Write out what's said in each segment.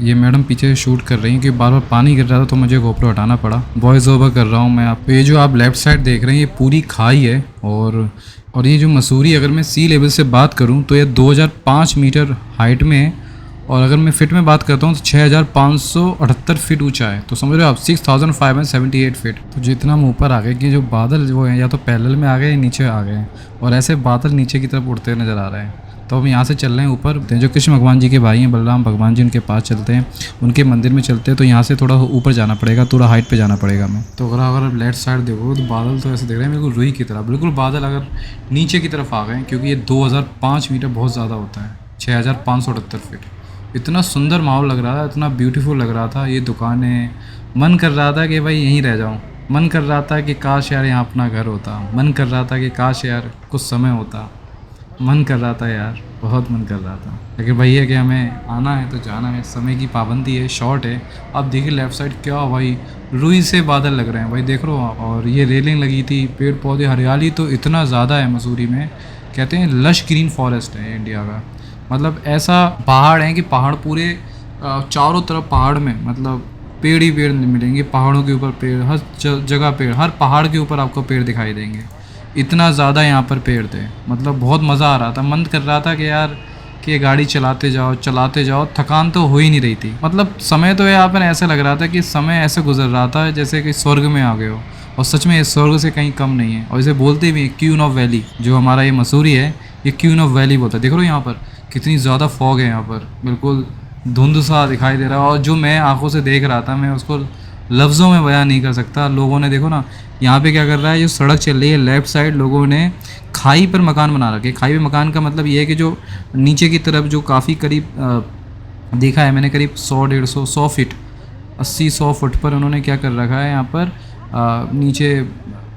ये मैडम पीछे शूट कर रही हैं कि बार बार पानी गिर रहा था तो मुझे गोप्रो हटाना पड़ा। वॉइस ओवर कर रहा हूँ मैं आप। ये जो आप लेफ्ट साइड देख रहे हैं ये पूरी खाई है और ये जो मसूरी, अगर मैं सी लेवल से बात करूँ तो ये 2005 मीटर हाइट में है, और अगर मैं फिट में बात करता हूँ तो 6578 फीट ऊंचा है। तो समझ रहे हो आप, 6578 फीट। तो जितना हम ऊपर आ गए कि जो बादल वो हैं या तो पैरेलल में आ गए या नीचे आ गए हैं, और ऐसे बादल नीचे की तरफ उड़ते नज़र आ रहे हैं। तो हम यहाँ से चल रहे हैं ऊपर। जो कृष्ण भगवान जी के भाई हैं बलराम भगवान जी, उनके पास चलते हैं, उनके मंदिर में चलते हैं। तो यहाँ से थोड़ा ऊपर जाना पड़ेगा, थोड़ा हाइट पे जाना पड़ेगा हमें। तो अगर लेफ्ट साइड देखो तो बादल तो ऐसे दिख रहे हैं बिल्कुल रुई की तरह, बिल्कुल बादल अगर नीचे की तरफ आ गए, क्योंकि ये 2005 मीटर बहुत ज़्यादा होता है, 6578 फीट। इतना सुंदर माहौल लग रहा था, इतना ब्यूटीफुल लग रहा था। ये दुकानें, मन कर रहा था कि भाई यहीं रह जाऊँ। मन कर रहा था कि काश यार यहाँ अपना घर होता। मन कर रहा था कि काश यार कुछ समय होता। मन कर रहा था यार, बहुत मन कर रहा था। लेकिन भाई है कि हमें आना है तो जाना है, समय की पाबंदी है, शॉर्ट है। आप देखिए लेफ़्ट साइड क्या भाई, रुई से बादल लग रहे हैं भाई, देख रहे हो आप। और ये रेलिंग लगी थी, पेड़ पौधे, हरियाली तो इतना ज़्यादा है मसूरी में। कहते हैं लश ग्रीन फॉरेस्ट है इंडिया का। मतलब ऐसा पहाड़ है कि पहाड़ पूरे चारों तरफ पहाड़ में मतलब पेड़ ही पेड़ मिलेंगे। पहाड़ों के ऊपर पेड़, हर जगह पेड़, हर पहाड़ के ऊपर आपको पेड़ दिखाई देंगे। इतना ज़्यादा यहाँ पर पेड़ थे, मतलब बहुत मज़ा आ रहा था। मन कर रहा था कि यार कि ये गाड़ी चलाते जाओ, थकान तो हो ही नहीं रही थी। मतलब समय तो यहाँ पर ऐसा लग रहा था कि समय ऐसे गुजर रहा था जैसे कि स्वर्ग में आ गए हो। और सच में ये स्वर्ग से कहीं कम नहीं है। और इसे बोलते भी क्वीन ऑफ वैली, जो हमारा ये मसूरी है ये क्वीन ऑफ वैली बोलता है। देख रहे हो यहाँ पर कितनी ज़्यादा फॉग है, यहाँ पर बिल्कुल धुंध सा दिखाई दे रहा है। और जो मैं आंखों से देख रहा था, मैं उसको लफ्ज़ों में बयान नहीं कर सकता। लोगों ने देखो ना यहाँ पे क्या कर रहा है, जो सड़क चल रही है लेफ़्ट साइड, लोगों ने खाई पर मकान बना रखे। खाई पे मकान का मतलब ये है कि जो नीचे की तरफ जो काफ़ी करीब देखा है मैंने, करीब 100-150 फीट 80-100 फुट पर उन्होंने क्या कर रखा है, यहाँ पर नीचे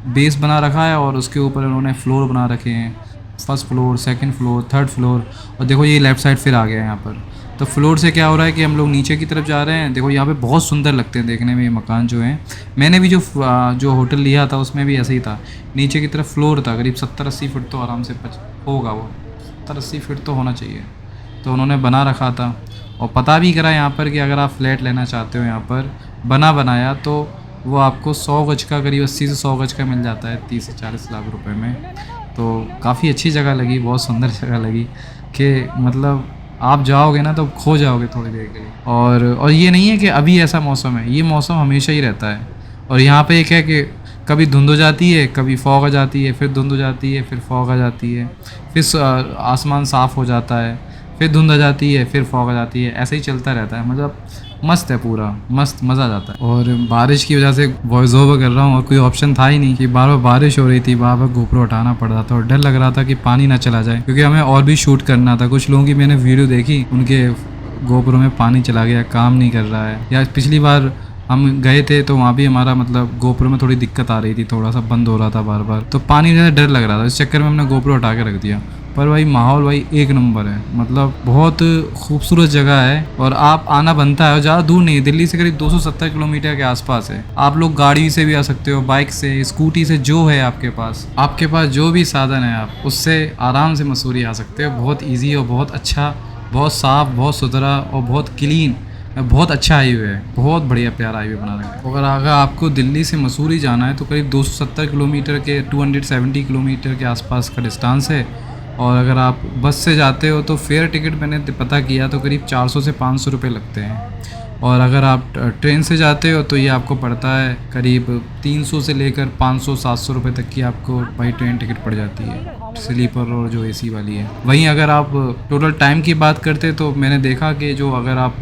बेस बना रखा है और उसके ऊपर उन्होंने फ्लोर बना रखे हैं। First floor, second floor, third floor. और देखो ये लेफ़्ट साइड फिर आ गया है यहाँ पर। तो फ्लोर से क्या हो रहा है कि हम लोग नीचे की तरफ जा रहे हैं। देखो यहाँ पे बहुत सुंदर लगते हैं देखने में ये मकान जो हैं। मैंने भी जो होटल लिया था उसमें भी ऐसे ही था। नीचे की तरफ फ्लोर था, करीब 70-80 फुट तो आराम से होगा, वो 70-80 फीट तो होना चाहिए। तो उन्होंने बना रखा था और पता भी करा यहाँ पर कि अगर आप फ्लैट लेना चाहते हो यहाँ पर बनाया तो वो आपको 100 गज का, करीब 80 से 100 गज का मिल जाता है 30 से 40 लाख रुपए में। तो काफ़ी अच्छी जगह लगी, बहुत सुंदर जगह लगी कि मतलब आप जाओगे ना तो खो जाओगे थोड़ी देर के लिए। और ये नहीं है कि अभी ऐसा मौसम है, ये मौसम हमेशा ही रहता है। और यहाँ पे एक है कि कभी धुंध हो जाती है, कभी फॉग आ जाती है, फिर धुंध हो जाती है, फिर फॉग आ जाती है, फिर आसमान साफ़ हो जाता है, फिर धुंध आ जाती है, फिर फॉग आ जाती है। ऐसे ही चलता रहता है। मतलब मस्त है, पूरा मस्त, मज़ा आ जाता है। और बारिश की वजह से वॉइस ओवर कर रहा हूँ और कोई ऑप्शन था ही नहीं कि बार बार बारिश हो रही थी, बार बार गोप्रो हटाना पड़ रहा था और डर लग रहा था कि पानी ना चला जाए, क्योंकि हमें और भी शूट करना था। कुछ लोगों की मैंने वीडियो देखी, उनके गोप्रो में पानी चला गया, काम नहीं कर रहा है। या पिछली बार हम गए थे तो वहाँ भी हमारा मतलब गोप्रो में थोड़ी दिक्कत आ रही थी, थोड़ा सा बंद हो रहा था बार बार, तो पानी में डर लग रहा था। इस चक्कर में हमने गोप्रो हटा के रख दिया। पर भाई माहौल भाई एक नंबर है, मतलब बहुत खूबसूरत जगह है। और आप आना बनता है, ज़्यादा दूर नहीं है, दिल्ली से करीब 270 किलोमीटर के आसपास है। आप लोग गाड़ी से भी आ सकते हो, बाइक से, स्कूटी से, जो है आपके पास जो भी साधन है आप उससे आराम से मसूरी आ सकते हो। बहुत ईजी और बहुत अच्छा, बहुत साफ़, बहुत सुथरा और बहुत क्लीन, बहुत अच्छा हाईवे है, बहुत बढ़िया प्यारा हाईवे बना रखा है। अगर आपको दिल्ली से मसूरी जाना है तो करीब 270 किलोमीटर के 270 किलोमीटर के आसपास का डिस्टेंस है। और अगर आप बस से जाते हो तो फेयर टिकट मैंने पता किया तो करीब 400 से 500 रुपये लगते हैं। और अगर आप ट्रेन से जाते हो तो ये आपको पड़ता है करीब 300 से लेकर 500-700 रुपये तक की आपको भाई ट्रेन टिकट पड़ जाती है, स्लीपर और जो एसी वाली है। वहीं अगर आप टोटल टाइम की बात करते तो मैंने देखा कि जो अगर आप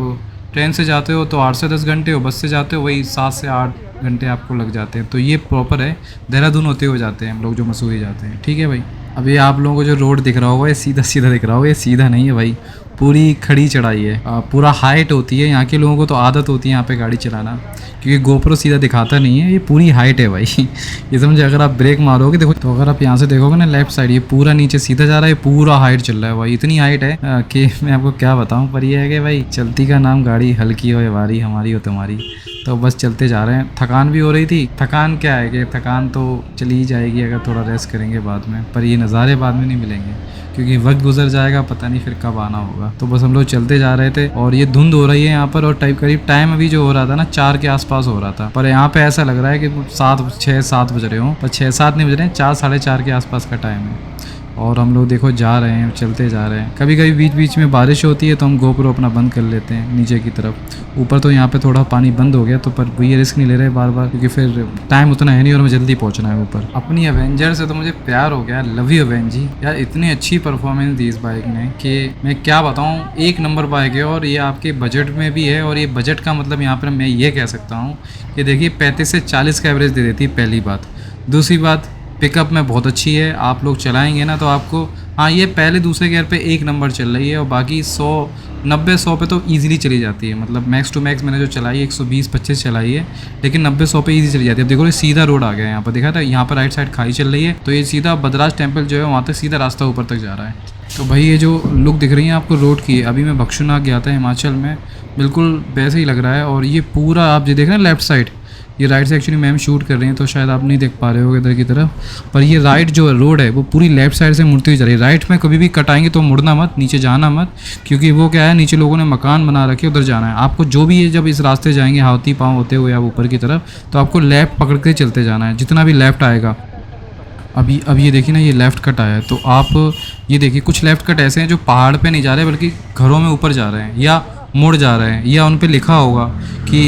ट्रेन से जाते हो तो 8 से 10 घंटे हो, बस से जाते हो वही 7 से 8 घंटे आपको लग जाते हैं। तो ये प्रॉपर है, देहरादून होते हुए जाते हैं हम लोग जो मसूरी जाते हैं। ठीक है भाई। अब ये आप लोगों को जो रोड दिख रहा होगा ये सीधा सीधा दिख रहा होगा, ये सीधा नहीं है भाई, पूरी खड़ी चढ़ाई है। पूरा हाइट होती है। यहाँ के लोगों को तो आदत होती है यहाँ पे गाड़ी चलाना, क्योंकि गोप्रो सीधा दिखाता नहीं है, ये पूरी हाइट है भाई। ये समझे, अगर आप ब्रेक मारोगे देखो, तो अगर आप यहाँ से देखोगे ना लेफ्ट साइड, ये पूरा नीचे सीधा जा रहा है, पूरा हाइट चल रहा है भाई। इतनी हाइट है कि मैं आपको क्या बताऊँ। पर ये है कि भाई चलती का नाम गाड़ी, हल्की हो या भारी, हमारी हो तुम्हारी। तो बस चलते जा रहे हैं। थकान भी हो रही थी। थकान क्या है कि थकान तो चली ही जाएगी अगर थोड़ा रेस्ट करेंगे बाद में, पर ये नज़ारे बाद में नहीं मिलेंगे क्योंकि वक्त गुजर जाएगा, पता नहीं फिर कब आना होगा। तो बस हम लोग चलते जा रहे थे और ये धुंध हो रही है यहाँ पर, और करीब टाइम अभी जो हो रहा था ना 4 के आसपास हो रहा था, पर यहाँ पे ऐसा लग रहा है कि 6-7 बज रहे हों, पर 6-7 नहीं बज रहे हैं, 4-4:30 के आसपास का टाइम है। और हम लोग देखो जा रहे हैं, चलते जा रहे हैं। कभी कभी बीच बीच में बारिश होती है तो हम गोप्रो अपना बंद कर लेते हैं नीचे की तरफ। ऊपर तो यहाँ पे थोड़ा पानी बंद हो गया, तो पर ये रिस्क नहीं ले रहे बार बार क्योंकि फिर टाइम उतना है नहीं और हमें जल्दी पहुँचना है ऊपर। अपनी एवेंजर से तो मुझे प्यार हो गया, लव यू एवेंजी यार। इतनी अच्छी परफॉर्मेंस दी इस बाइक ने कि मैं क्या बताऊँ, एक नंबर बाइक है और ये आपके बजट में भी है। और ये बजट का मतलब यहाँ पर मैं ये कह सकता हूँ कि देखिए 35 से 40 का एवरेज दे देती है, पहली बात। दूसरी बात, पिकअप में बहुत अच्छी है। आप लोग चलाएंगे ना तो आपको, हाँ ये पहले दूसरे गियर पे एक नंबर चल रही है और बाकी 90-100 पे तो इजीली चली जाती है। मतलब मैक्स टू मैक्स मैंने जो चलाई है 120-25 चलाई है, लेकिन 90-100 पे इजी चली जाती है। अब देखो ये सीधा रोड आ गया है, यहाँ पर देखा था, यहाँ पर राइट साइड खाई चल रही है, तो ये सीधा बदराज टेम्पल जो है वहाँ तक सीधा रास्ता ऊपर तक जा रहा है। तो भाई ये जो लुक दिख रही है आपको रोड की, अभी मैं बक्शुनाग गया था हिमाचल में, बिल्कुल वैसे ही लग रहा है। और ये पूरा आप जो देख रहे हैं लेफ्ट साइड, ये राइट से एक्चुअली मैम शूट कर रही हैं तो शायद आप नहीं देख पा रहे हो इधर की तरफ, पर ये राइट जो रोड है वो पूरी लेफ्ट साइड से मुड़ती हुई जा रही है। राइट में कभी भी कट आएंगे तो मुड़ना मत, नीचे जाना मत, क्योंकि वो क्या है नीचे लोगों ने मकान बना रखे, उधर जाना है आपको। जो भी है जब इस रास्ते जाएंगे हाथी पाँव होते हुए आप ऊपर की तरफ, तो आपको लेफ्ट पकड़ के चलते जाना है, जितना भी लेफ्ट आएगा। अब ये देखिए ना, ये लेफ़्ट कट आया है, तो आप ये देखिए कुछ लेफ़्ट कट ऐसे हैं जो पहाड़ पे नहीं जा रहे बल्कि घरों में ऊपर जा रहे हैं या मुड़ जा रहे हैं, या उन पे लिखा होगा कि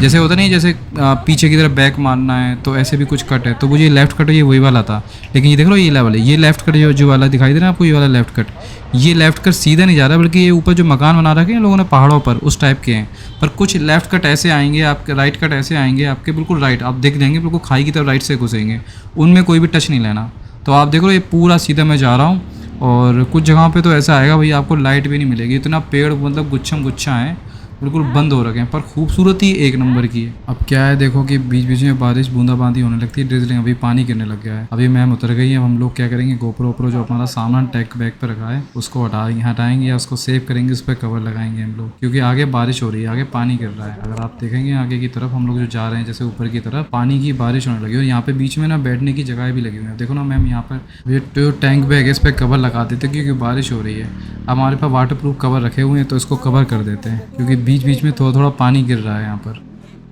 जैसे होता नहीं, जैसे पीछे की तरफ बैक मारना है, तो ऐसे भी कुछ कट है। तो वो ये लेफ़्ट कट ये वही वाला था, लेकिन ये देख लो ये लेवल है, ये लेफ़्ट कट जो वाला दिखाई दे रहा है आपको, ये वाला लेफ़्ट कट, ये लेफ़्ट कट सीधा नहीं जा रहा बल्कि ये ऊपर जो मकान बना रखे हैं लोगों ने पहाड़ों पर, उस टाइप के हैं। पर कुछ लेफ़्ट कट ऐसे आएंगे आपके, राइट कट ऐसे आएंगे आपके बिल्कुल राइट, आप देख लेंगे बिल्कुल खाई की तरफ राइट से घुसेंगे, उनमें कोई भी टच नहीं लेना। तो आप देखो ये पूरा सीधा मैं जा रहा हूँ, और कुछ जगहों पे तो ऐसा आएगा भाई आपको लाइट भी नहीं मिलेगी, इतना पेड़ मतलब गुच्छम गुच्छा है, बिल्कुल बंद हो रखे हैं, पर खूबसूरती एक नंबर की है। अब क्या है देखो कि बीच बीच में बारिश बूंदाबांदी होने लगती है, ड्रिजलिंग, अभी पानी गिरने लग गया है। अभी मैम उतर गई है, अब हम लोग क्या करेंगे, गोप्रो जो हमारा सामान टैग बैग पर रखा है उसको हटाएंगे या उसको सेव करेंगे, उस पर कवर लगाएंगे हम लोग, क्योंकि आगे बारिश हो रही है, आगे पानी गिर रहा है। अगर आप देखेंगे आगे की तरफ हम लोग जो जा रहे हैं जैसे ऊपर की तरफ, पानी की बारिश होने लगी है और यहाँ पे बीच में ना बैठने की जगह भी लगी हुई है। देखो ना मैम यहाँ पर ये जो टैंक बैग है इस पर कवर लगा देते हैं क्योंकि बारिश हो रही है। अब हमारे पास वाटर प्रूफ कवर रखे हुए हैं तो इसको कवर कर देते हैं, क्योंकि बीच बीच में थोड़ा थोड़ा पानी गिर रहा है यहाँ पर।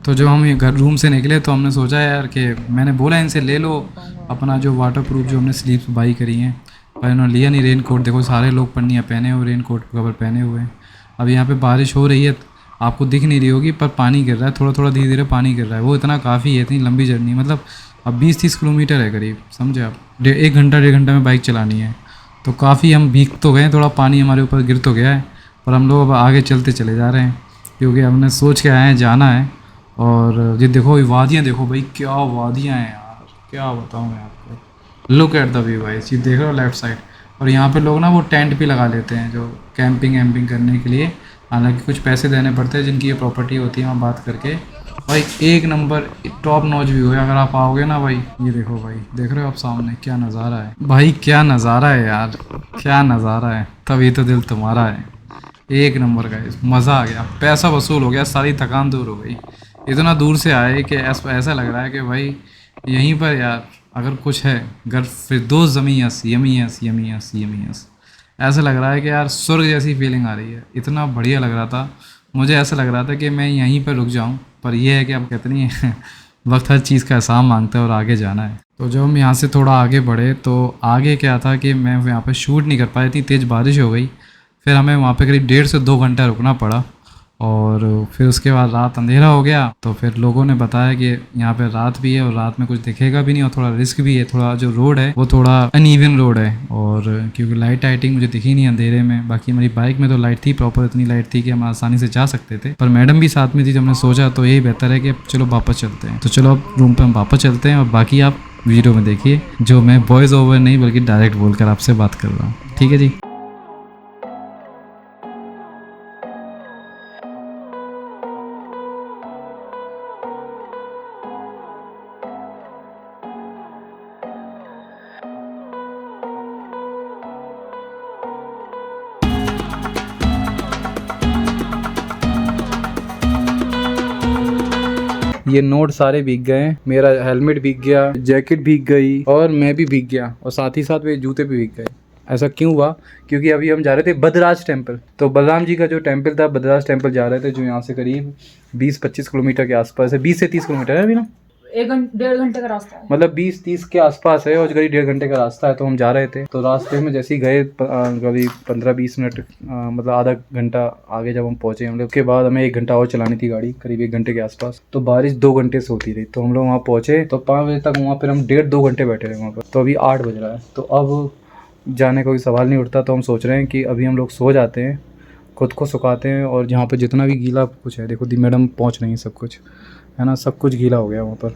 तो जब हम ये घर रूम से निकले तो हमने सोचा यार कि मैंने बोला इनसे ले लो अपना जो वाटर प्रूफ जो हमने स्लीव्स बाई करी हैं, पर इन्होंने लिया नहीं। रेन कोट देखो सारे लोग पन्नियाँ पहने हुए, रेन कोट कवर पहने हुए हैं। अब यहाँ पे बारिश हो रही है, आपको दिख नहीं रही होगी पर पानी गिर रहा है, थोड़ा थोड़ा धीरे धीरे पानी गिर रहा है। वो इतना काफ़ी है, इतनी लंबी जर्नी, मतलब अब 20-30 किलोमीटर है करीब, समझे आप, 1 घंटा में बाइक चलानी है। तो काफ़ी हम भीग तो गए, थोड़ा पानी हमारे ऊपर गिर तो गया है, पर हम लोग अब आगे चलते चले जा रहे हैं क्योंकि हमने सोच के आए हैं जाना है। और ये देखो ये वादियाँ देखो भाई, क्या वादियाँ हैं यार, क्या बताऊँ मैं आपको। लुक एट द व्यू भाई, ये देख रहे हो लेफ्ट साइड। और यहाँ पे लोग ना वो टेंट भी लगा लेते हैं जो कैंपिंग करने के लिए, हालांकि कुछ पैसे देने पड़ते हैं, जिनकी ये प्रॉपर्टी होती है वहाँ बात करके। भाई एक नंबर टॉप नॉच व्यू है, अगर आप आओगे ना भाई। ये देखो भाई, देख रहे हो आप सामने क्या नज़ारा है भाई, क्या नज़ारा है यार, क्या नज़ारा है। तभी तो दिल तुम्हारा है, एक नंबर का, मज़ा आ गया, पैसा वसूल हो गया, सारी थकान दूर हो गई। इतना दूर से आए कि ऐसा लग रहा है कि भाई यहीं पर यार अगर कुछ है घर फिरदौस ज़मीयस यमीयस यमीयस यमीयस, ऐसा लग रहा है कि यार स्वर्ग जैसी फीलिंग आ रही है। इतना बढ़िया लग रहा था, मुझे ऐसा लग रहा था कि मैं यहीं पर रुक जाऊं, पर यह है कि अब कहते नहीं है वक्त हर चीज़ का एहसान मांगता है और आगे जाना है। तो जब हम यहाँ से थोड़ा आगे बढ़े तो आगे क्या था कि मैं यहाँ पर शूट नहीं कर पाया, इतनी तेज़ बारिश हो गई। फिर हमें वहाँ पे करीब 1.5 से 2 घंटा रुकना पड़ा, और फिर उसके बाद रात अंधेरा हो गया। तो फिर लोगों ने बताया कि यहाँ पे रात भी है और रात में कुछ दिखेगा भी नहीं, और थोड़ा रिस्क भी है, थोड़ा जो रोड है वो थोड़ा अनइवन रोड है, और क्योंकि लाइटिंग मुझे दिखी नहीं अंधेरे में। बाकी हमारी बाइक में तो लाइट थी प्रॉपर, इतनी लाइट थी कि हम आसानी से जा सकते थे, पर मैडम भी साथ में थी, तो हमने सोचा तो यही बेहतर है कि चलो वापस चलते हैं। तो चलो अब रूम पर हम वापस चलते हैं, और बाकी आप वीडियो में देखिए जो मैं वॉइस ओवर नहीं बल्कि डायरेक्ट बोलकर आपसे बात कर रहा हूँ। ठीक है जी। ये नोट सारे भीग गए, मेरा हेलमेट भीग गया, जैकेट भीग गई और मैं भी भीग गया और साथ ही साथ मेरे जूते भी भीग गए। ऐसा क्यों हुआ? क्योंकि अभी हम जा रहे थे बद्रराज टेम्पल। तो बलराम जी का जो टेम्पल था, बद्रराज टेम्पल जा रहे थे, जो यहाँ से करीब 20-25 किलोमीटर के आसपास है। 20 से 30 किलोमीटर है अभी ना, 1-1.5 घंटे का रास्ता है, मतलब 20-30 के आसपास है और करीब 1.5 घंटे का रास्ता है। तो हम जा रहे थे, तो रास्ते में जैसे ही गए करीब 15-20 मिनट मतलब आधा घंटा आगे जब हम पहुंचे, हम लोग उसके बाद हमें 1 घंटा और चलानी थी गाड़ी, करीब 1 घंटे के आसपास। तो बारिश 2 घंटे से होती रही, तो हम लोग वहाँ पहुंचे तो 5 बजे तक वहाँ फिर हम 1.5-2 घंटे बैठे रहे वहाँ पर। तो अभी 8 बज रहा है, तो अब जाने का कोई सवाल नहीं उठता। तो हम सोच रहे हैं कि अभी हम लोग सो जाते हैं, खुद को सुखाते हैं, और यहाँ पे जितना भी गीला कुछ है, देखो दी मैडम पहुँच रही है, सब कुछ है ना, सब कुछ गीला हो गया वहाँ पर।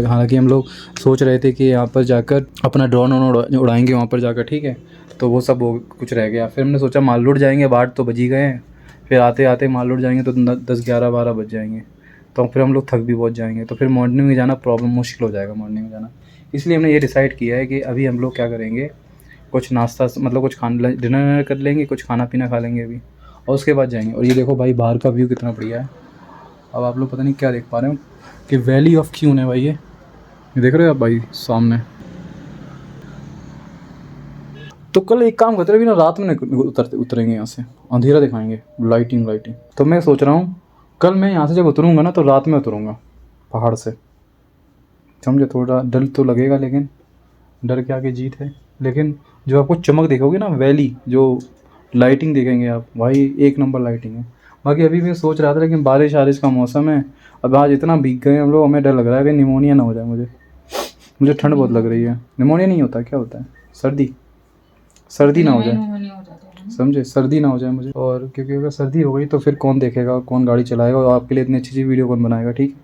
हालांकि हम लोग सोच रहे थे कि यहाँ पर जाकर अपना ड्रोन उड़ाएंगे वहाँ पर जाकर, ठीक है, तो वो सब कुछ रह गया। फिर हमने सोचा मालरोड जाएंगे, 8 तो बज ही गए हैं, फिर आते आते मालरोड जाएंगे तो 10-11-12 बज जाएंगे, तो फिर हम लोग थक भी बहुत जाएंगे, तो फिर मॉर्निंग में जाना प्रॉब्लम मुश्किल हो जाएगा मॉर्निंग में जाना। इसलिए हमने ये डिसाइड किया है कि अभी हम लोग क्या करेंगे, कुछ नाश्ता मतलब कुछ डिनर कर लेंगे, कुछ खाना पीना खा लेंगे अभी, और उसके बाद जाएंगे। और ये देखो भाई बाहर का व्यू कितना बढ़िया है। अब आप लोग पता नहीं क्या देख पा रहे हो कि वैली ऑफ क्यून है भाई, ये देख रहे हो आप भाई सामने। तो कल एक काम करते रहे ना, रात में उतरेंगे यहाँ से, अंधेरा दिखाएंगे, लाइटिंग। तो मैं सोच रहा हूँ कल मैं यहाँ से जब उतरूँगा ना, तो रात में उतरूँगा पहाड़ से, समझे। थोड़ा डर तो लगेगा, लेकिन डर के आगे जीत है। लेकिन जो आपको चमक देखोगे ना, वैली जो लाइटिंग देखेंगे आप भाई, 1 नंबर लाइटिंग है। बाकी अभी भी सोच रहा था, लेकिन बारिश का मौसम है, अब आज इतना भीग गए हम लोग, हमें डर लग रहा है कि निमोनिया ना हो जाए मुझे ठंड बहुत लग रही है। निमोनिया नहीं होता, क्या होता है, सर्दी ना हो जाए, समझे, सर्दी ना हो जाए मुझे। और क्योंकि अगर सर्दी हो गई तो फिर कौन देखेगा, कौन गाड़ी चलाएगा, और आपके लिए इतनी अच्छी वीडियो कौन बनाएगा, ठीक।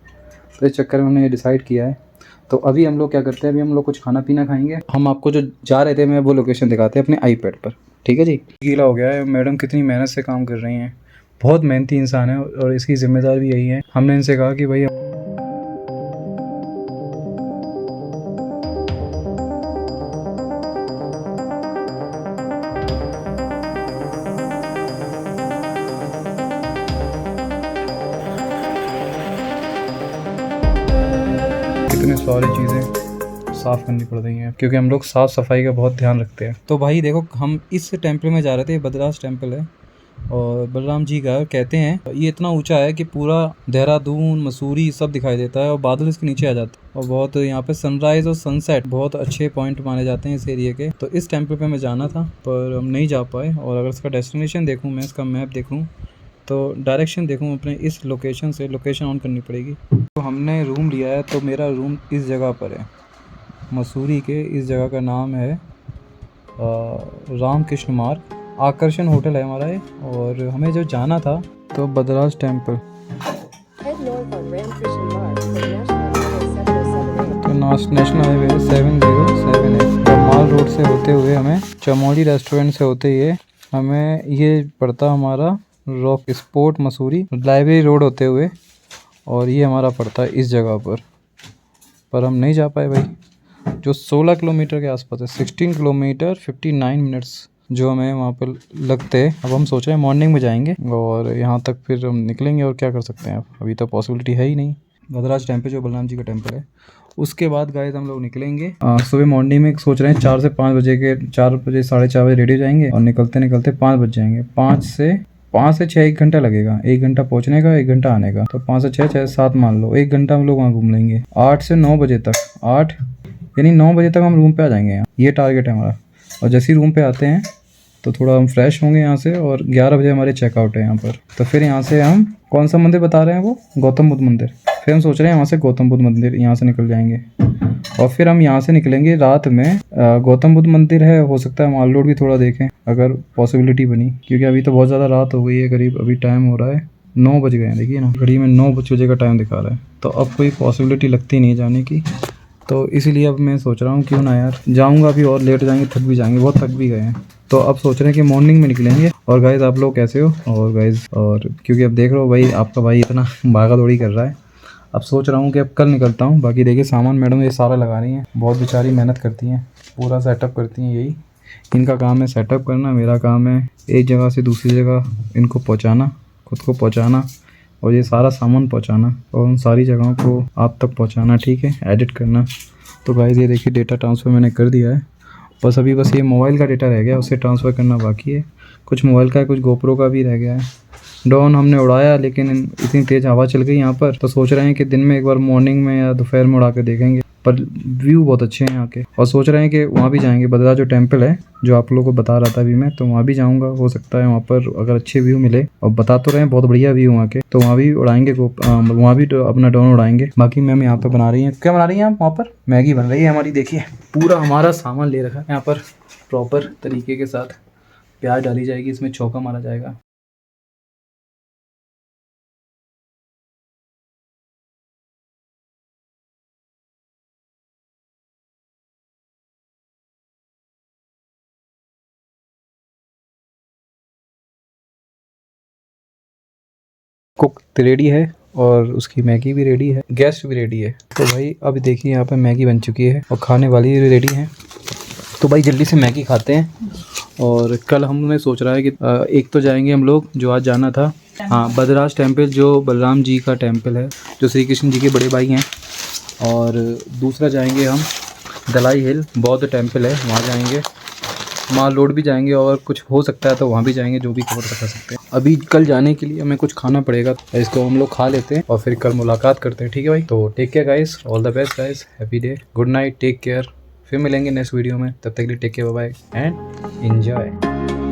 तो इस चक्कर में हमने ये डिसाइड किया है। तो अभी हम लोग क्या करते हैं, अभी हम लोग कुछ खाना पीना खाएंगे। हम आपको जो जा रहे थे मैं वो लोकेशन दिखाते हैं अपने आईपैड पर, ठीक है जी। गीला हो गया है, मैडम कितनी मेहनत से काम कर रही हैं, बहुत मेहनती इंसान है, और इसकी जिम्मेदारी भी यही है। हमने इनसे कहा कि भाई कितने सारी चीज़ें साफ़ करनी पड़ रही हैं, क्योंकि हम लोग साफ़ सफाई का बहुत ध्यान रखते हैं। तो भाई देखो, हम इस टेम्पल में जा रहे थे, बद्रराज टेम्पल है और बलराम जी का, कहते हैं ये इतना ऊंचा है कि पूरा देहरादून, मसूरी सब दिखाई देता है, और बादल इसके नीचे आ जाते हैं, और बहुत यहाँ पे सनराइज और सनसेट बहुत अच्छे पॉइंट माने जाते हैं इस एरिया के। तो इस टेम्पल पे हमें जाना था, पर हम नहीं जा पाए। और अगर इसका डेस्टिनेशन देखूँ मैं, इसका मैप देखूँ, तो डायरेक्शन देखूँ अपने इस लोकेशन से, लोकेशन ऑन करनी पड़ेगी। तो हमने रूम लिया है, तो मेरा रूम इस जगह पर है, मसूरी के इस जगह का नाम है रामकृष्ण मार्ग, आकर्षण होटल है हमारा ये। और हमें जो जाना था तो बद्रराज टेम्पल, तो नेशनल हाईवे 707 माल रोड से होते हुए हमें चमोली रेस्टोरेंट से होते हुए हमें ये पड़ता हमारा rock sport Mussoorie library road होते हुए, और ये हमारा पड़ता है इस जगह पर हम नहीं जा पाए भाई, जो 16 किलोमीटर के आसपास है, 16 किलोमीटर 59 मिनट्स जो हमें वहाँ पर लगते हैं। अब हम सोच रहे हैं मॉर्निंग में जाएंगे और यहाँ तक फिर हम निकलेंगे, और क्या कर सकते हैं, अब अभी तो पॉसिबिलिटी है ही नहीं। बद्रराज टेम्पल जो बलराम जी का टेम्पल है, उसके बाद गाइस हम लोग निकलेंगे सुबह मॉर्निंग में। सोच रहे हैं 4 से 5 बजे के, 4 बजे 4:30 बजे रेडी हो जाएंगे, और निकलते 5 बज जाएंगे। 5 से 6 1 घंटा लगेगा, 1 घंटा पहुँचने का, 1 घंटा आने का, तो 5 से 6 7 मान लो, 1 घंटा हम लोग वहाँ घूम लेंगे। 8 से 9 बजे तक, 8 यानी 9 बजे तक हम रूम पे आ जाएंगे यहाँ, ये टारगेट है हमारा। और जैसे ही रूम पे आते हैं तो थोड़ा हम फ्रेश होंगे यहाँ से, और 11 बजे हमारे चेकआउट है यहाँ पर। तो फिर यहाँ से हम कौन सा मंदिर बता रहे हैं, वो गौतम बुद्ध मंदिर। फिर हम सोच रहे हैं यहाँ से गौतम बुद्ध मंदिर यहाँ से निकल जाएंगे, और फिर हम यहाँ से निकलेंगे रात में। गौतम बुद्ध मंदिर है, हो सकता है माल रोड भी थोड़ा देखें अगर पॉसिबिलिटी बनी, क्योंकि अभी तो बहुत ज़्यादा रात हो गई है, करीब अभी टाइम हो रहा है 9 बज गए हैं, देखिए ना घड़ी में 9 बजे का टाइम दिखा रहा है। तो अब कोई पॉसिबिलिटी लगती नहीं जाने की, तो इसीलिए अब मैं सोच रहा हूँ क्यों ना यार जाऊँगा, अभी और लेट जाएंगे, थक भी जाएंगे, बहुत थक भी गए हैं। तो अब सोच रहे हैं कि मॉर्निंग में निकलेंगे। और गाइज़ आप लोग कैसे हो? और गाइज़, और क्योंकि अब देख रहे हो भाई, आपका भाई इतना भागा दौड़ी कर रहा है, अब सोच रहा हूँ कि अब कल निकलता हूँ। बाकी देखिए सामान मैडम ये सारा लगा रही हैं, बहुत बेचारी मेहनत करती हैं, पूरा सेटअप करती हैं, यही इनका काम है सेटअप करना, मेरा काम है एक जगह से दूसरी जगह इनको पहुँचाना, खुद को पहुँचाना, और ये सारा सामान पहुंचाना और उन सारी जगहों को आप तक पहुंचाना, ठीक है, एडिट करना। तो गाइस ये देखिए डेटा ट्रांसफ़र मैंने कर दिया है, बस अभी बस ये मोबाइल का डेटा रह गया, उसे ट्रांसफ़र करना बाकी है। कुछ मोबाइल का है, कुछ गोप्रो का भी रह गया है। ड्रोन हमने उड़ाया लेकिन इतनी तेज़ हवा चल गई यहाँ पर, तो सोच रहे हैं कि दिन में एक बार मॉर्निंग में या दोपहर में उड़ा के देखेंगे। पर व्यू बहुत अच्छे हैं यहाँ के, और सोच रहे हैं कि वहाँ भी जाएंगे। बद्रा जो टेम्पल है जो आप लोगों को बता रहा था अभी मैं, तो वहाँ भी जाऊँगा। हो सकता है वहाँ पर अगर अच्छे व्यू मिले, और बता तो रहे हैं बहुत बढ़िया व्यू वहाँ के, तो वहाँ भी उड़ाएंगे, वहाँ भी अपना ड्रोन उड़ाएंगे। बाकी मैम यहाँ पे बना रही हैं, क्या बना रही हैं आप वहाँ पर? मैगी बन रही है हमारी। देखिए पूरा हमारा सामान ले रखा है यहाँ पर प्रॉपर तरीके के साथ। प्याज डाली जाएगी, इसमें चौका मारा जाएगा। कुक रेडी है और उसकी मैगी भी रेडी है, गेस्ट भी रेडी है। तो भाई अभी देखिए यहाँ पे मैगी बन चुकी है और खाने वाली भी रेडी है। तो भाई जल्दी से मैगी खाते हैं। और कल हमने सोच रहा है कि एक तो जाएंगे हम लोग, जो आज जाना था, हाँ, बद्राज टेम्पल, जो बलराम जी का टेम्पल है, जो श्री कृष्ण जी के बड़े भाई हैं। और दूसरा जाएंगे हम दलाई हिल, बौद्ध टेम्पल है, वहाँ जाएंगे। माल रोड भी जाएंगे, और कुछ हो सकता है तो वहाँ भी जाएंगे, जो भी कवर कर सकते हैं। अभी कल जाने के लिए हमें कुछ खाना पड़ेगा, इसको हम लोग खा लेते हैं और फिर कल मुलाकात करते हैं, ठीक है भाई? तो take care guys, all the best guys, happy day, good night, take care. फिर मिलेंगे नेक्स्ट वीडियो में, तब तक के लिए take care, bye bye and enjoy.